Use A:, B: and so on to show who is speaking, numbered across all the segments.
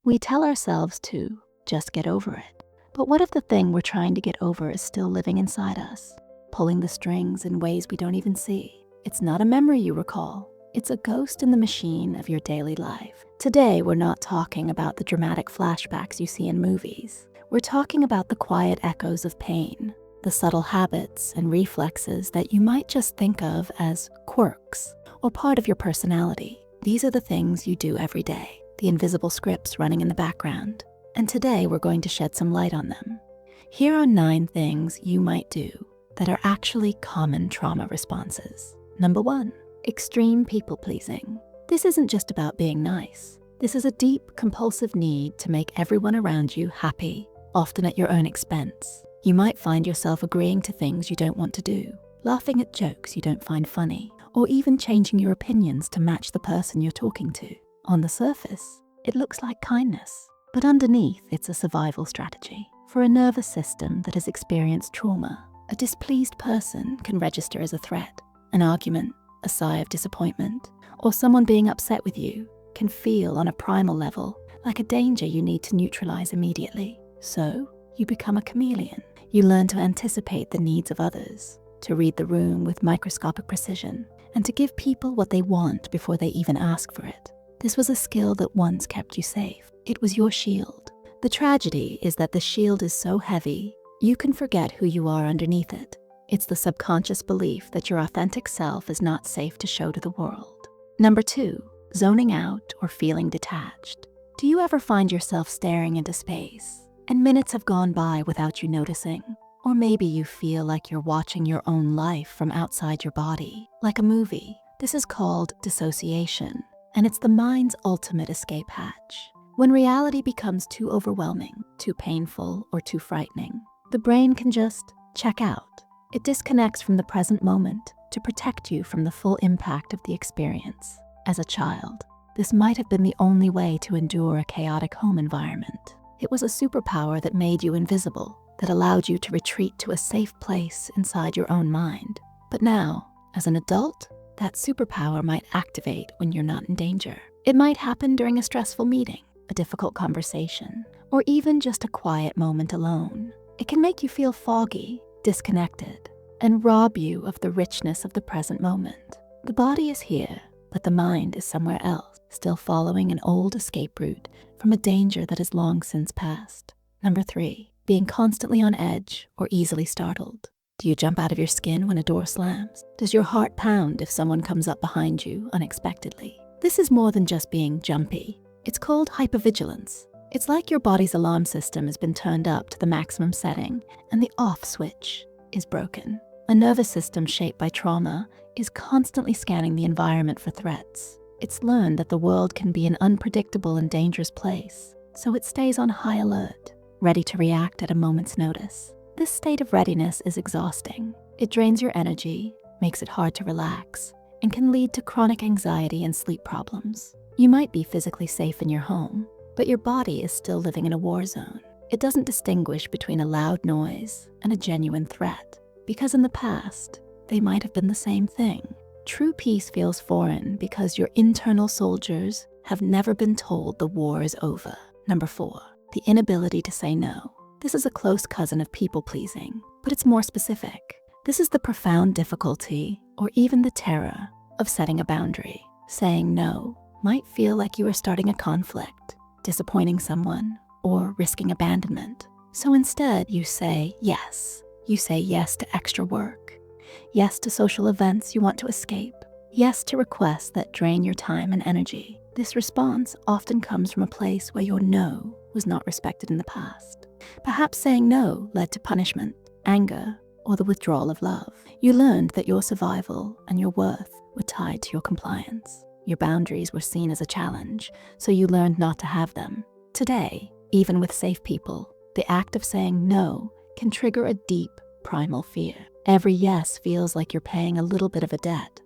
A: We tell ourselves to just get over it. But what if the thing we're trying to get over is still living inside us, pulling the strings in ways we don't even see? It's not a memory you recall. It's a ghost in the machine of your daily life. Today, we're not talking about the dramatic flashbacks you see in movies. We're talking about the quiet echoes of pain, the subtle habits and reflexes that you might just think of as quirks or part of your personality. These are the things you do every day, the invisible scripts running in the background. And today we're going to shed some light on them. Here are 9 things you might do that are actually common trauma responses. Number 1, extreme people-pleasing. This isn't just about being nice. This is a deep, compulsive need to make everyone around you happy, often at your own expense. You might find yourself agreeing to things you don't want to do, laughing at jokes you don't find funny, or even changing your opinions to match the person you're talking to. On the surface, it looks like kindness, but underneath it's a survival strategy. For a nervous system that has experienced trauma, a displeased person can register as a threat. An argument, a sigh of disappointment, or someone being upset with you can feel on a primal level like a danger you need to neutralize immediately. So, you become a chameleon. You learn to anticipate the needs of others, to read the room with microscopic precision, and to give people what they want before they even ask for it. This was a skill that once kept you safe. It was your shield. The tragedy is that the shield is so heavy, you can forget who you are underneath it. It's the subconscious belief that your authentic self is not safe to show to the world. Number 2, zoning out or feeling detached. Do you ever find yourself staring into space, and minutes have gone by without you noticing? Or maybe you feel like you're watching your own life from outside your body, like a movie. This is called dissociation, and it's the mind's ultimate escape hatch. When reality becomes too overwhelming, too painful, or too frightening, the brain can just check out. It disconnects from the present moment to protect you from the full impact of the experience. As a child, this might have been the only way to endure a chaotic home environment. It was a superpower that made you invisible, that allowed you to retreat to a safe place inside your own mind. But now, as an adult, that superpower might activate when you're not in danger. It might happen during a stressful meeting, a difficult conversation, or even just a quiet moment alone. It can make you feel foggy, disconnected, and rob you of the richness of the present moment. The body is here, but the mind is somewhere else, still following an old escape route from a danger that has long since passed. Number 3, being constantly on edge or easily startled. Do you jump out of your skin when a door slams? Does your heart pound if someone comes up behind you unexpectedly? This is more than just being jumpy. It's called hypervigilance. It's like your body's alarm system has been turned up to the maximum setting and the off switch is broken. A nervous system shaped by trauma is constantly scanning the environment for threats. It's learned that the world can be an unpredictable and dangerous place, so it stays on high alert, ready to react at a moment's notice. This state of readiness is exhausting. It drains your energy, makes it hard to relax, and can lead to chronic anxiety and sleep problems. You might be physically safe in your home, but your body is still living in a war zone. It doesn't distinguish between a loud noise and a genuine threat, because in the past, they might have been the same thing. True peace feels foreign because your internal soldiers have never been told the war is over. Number 4, the inability to say no. This is a close cousin of people-pleasing, but it's more specific. This is the profound difficulty, or even the terror, of setting a boundary. Saying no might feel like you are starting a conflict, disappointing someone, or risking abandonment. So instead, you say yes. You say yes to extra work, yes to social events you want to escape, yes to requests that drain your time and energy. This response often comes from a place where your no was not respected in the past. Perhaps saying no led to punishment, anger, or the withdrawal of love. You learned that your survival and your worth were tied to your compliance. Your boundaries were seen as a challenge, so you learned not to have them. Today, even with safe people, the act of saying no can trigger a deep, primal fear. Every yes feels like you're paying a little bit of a debt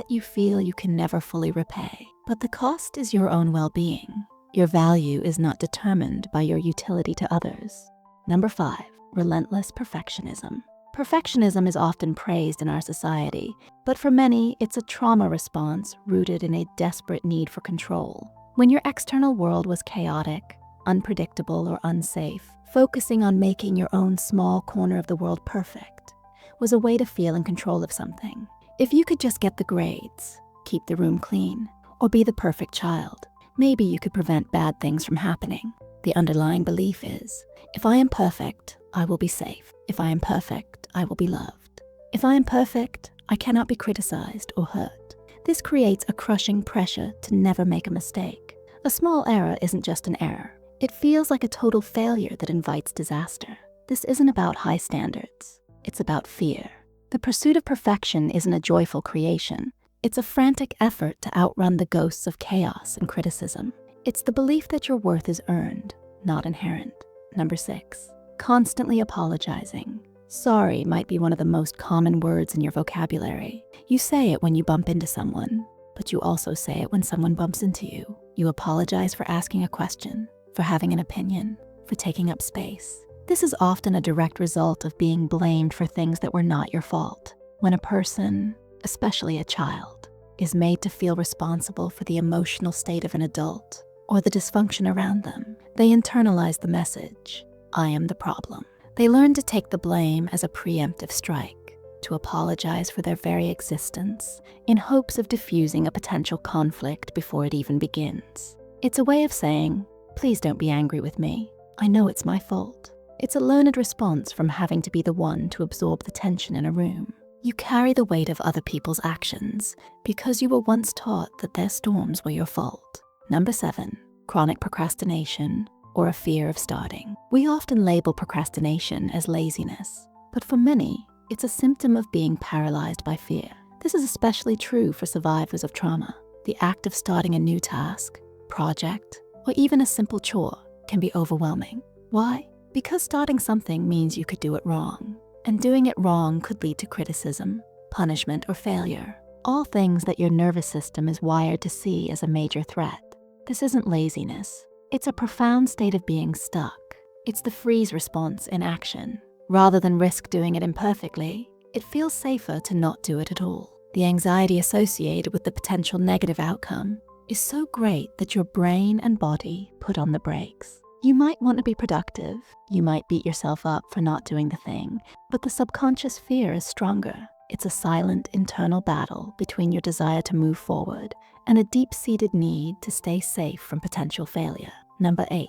A: you feel you can never fully repay. But the cost is your own well-being. Your value is not determined by your utility to others. Number 5, relentless perfectionism. Perfectionism is often praised in our society, but for many, it's a trauma response rooted in a desperate need for control. When your external world was chaotic, unpredictable or unsafe, focusing on making your own small corner of the world perfect was a way to feel in control of something. If you could just get the grades, keep the room clean, or be the perfect child, maybe you could prevent bad things from happening. The underlying belief is, if I am perfect, I will be safe. If I am perfect, I will be loved. If I am perfect, I cannot be criticized or hurt. This creates a crushing pressure to never make a mistake. A small error isn't just an error. It feels like a total failure that invites disaster. This isn't about high standards. It's about fear. The pursuit of perfection isn't a joyful creation. It's a frantic effort to outrun the ghosts of chaos and criticism. It's the belief that your worth is earned, not inherent. Number 6, constantly apologizing. Sorry might be one of the most common words in your vocabulary. You say it when you bump into someone, but you also say it when someone bumps into you. You apologize for asking a question, for having an opinion, for taking up space. This is often a direct result of being blamed for things that were not your fault. When a person, especially a child, is made to feel responsible for the emotional state of an adult or the dysfunction around them, they internalize the message, I am the problem. They learn to take the blame as a preemptive strike, to apologize for their very existence in hopes of diffusing a potential conflict before it even begins. It's a way of saying, please don't be angry with me. I know it's my fault. It's a learned response from having to be the one to absorb the tension in a room. You carry the weight of other people's actions because you were once taught that their storms were your fault. Number 7, chronic procrastination or a fear of starting. We often label procrastination as laziness, but for many, it's a symptom of being paralyzed by fear. This is especially true for survivors of trauma. The act of starting a new task, project, or even a simple chore can be overwhelming. Why? Because starting something means you could do it wrong, and doing it wrong could lead to criticism, punishment, or failure, all things that your nervous system is wired to see as a major threat. This isn't laziness. It's a profound state of being stuck. It's the freeze response in action. Rather than risk doing it imperfectly, it feels safer to not do it at all. The anxiety associated with the potential negative outcome is so great that your brain and body put on the brakes. You might want to be productive, you might beat yourself up for not doing the thing, but the subconscious fear is stronger. It's a silent internal battle between your desire to move forward and a deep-seated need to stay safe from potential failure. Number 8,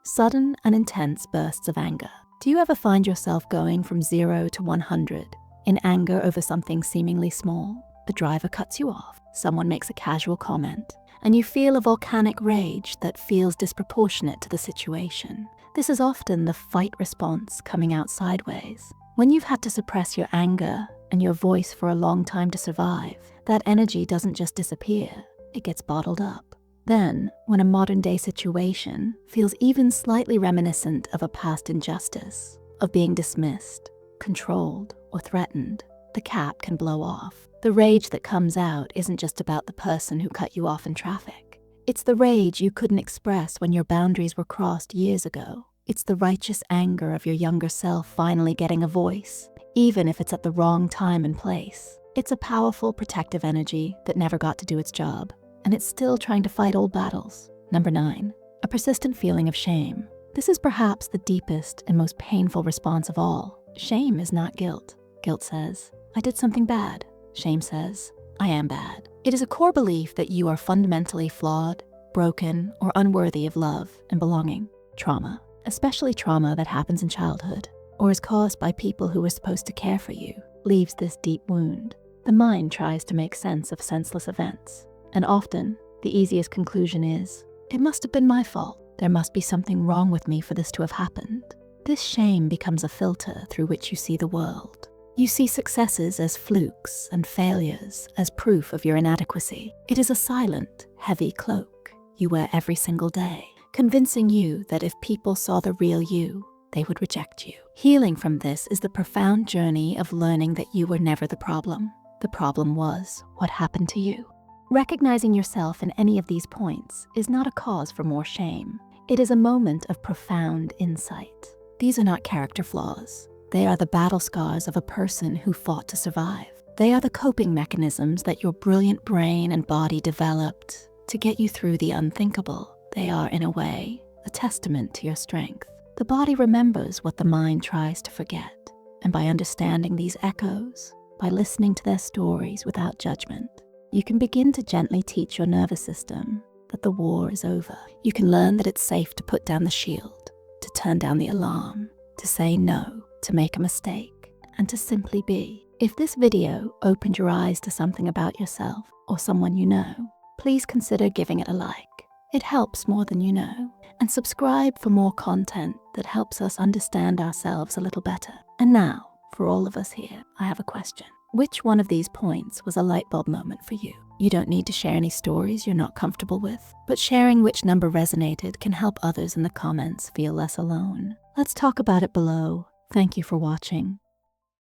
A: sudden and intense bursts of anger. Do you ever find yourself going from 0 to 100 in anger over something seemingly small? The driver cuts you off, someone makes a casual comment, and you feel a volcanic rage that feels disproportionate to the situation. This is often the fight response coming out sideways. When you've had to suppress your anger and your voice for a long time to survive, that energy doesn't just disappear, it gets bottled up. Then, when a modern-day situation feels even slightly reminiscent of a past injustice, of being dismissed, controlled, or threatened, the cap can blow off. The rage that comes out isn't just about the person who cut you off in traffic. It's the rage you couldn't express when your boundaries were crossed years ago. It's the righteous anger of your younger self finally getting a voice, even if it's at the wrong time and place. It's a powerful protective energy that never got to do its job, and it's still trying to fight old battles. Number 9, a persistent feeling of shame. This is perhaps the deepest and most painful response of all. Shame is not guilt. Guilt says, I did something bad. Shame says, I am bad. It is a core belief that you are fundamentally flawed, broken, or unworthy of love and belonging. Trauma, especially trauma that happens in childhood or is caused by people who were supposed to care for you, leaves this deep wound. The mind tries to make sense of senseless events, and often the easiest conclusion is, it must have been my fault. There must be something wrong with me for this to have happened. This shame becomes a filter through which you see the world. You see successes as flukes and failures as proof of your inadequacy. It is a silent, heavy cloak you wear every single day, convincing you that if people saw the real you, they would reject you. Healing from this is the profound journey of learning that you were never the problem. The problem was what happened to you. Recognizing yourself in any of these points is not a cause for more shame. It is a moment of profound insight. These are not character flaws. They are the battle scars of a person who fought to survive. They are the coping mechanisms that your brilliant brain and body developed to get you through the unthinkable. They are, in a way, a a testament to your strength. The body remembers what the mind tries to forget. And by understanding these echoes, by listening to their stories without judgment, you can begin to gently teach your nervous system that the war is over. You can learn that it's safe to put down the shield, to turn down the alarm, to say no, to make a mistake, and to simply be. If this video opened your eyes to something about yourself or someone you know, please consider giving it a like. It helps more than you know. And subscribe for more content that helps us understand ourselves a little better. And now, for all of us here, I have a question. Which one of these points was a light bulb moment for you? You don't need to share any stories you're not comfortable with, but sharing which number resonated can help others in the comments feel less alone. Let's talk about it below. Thank you for watching.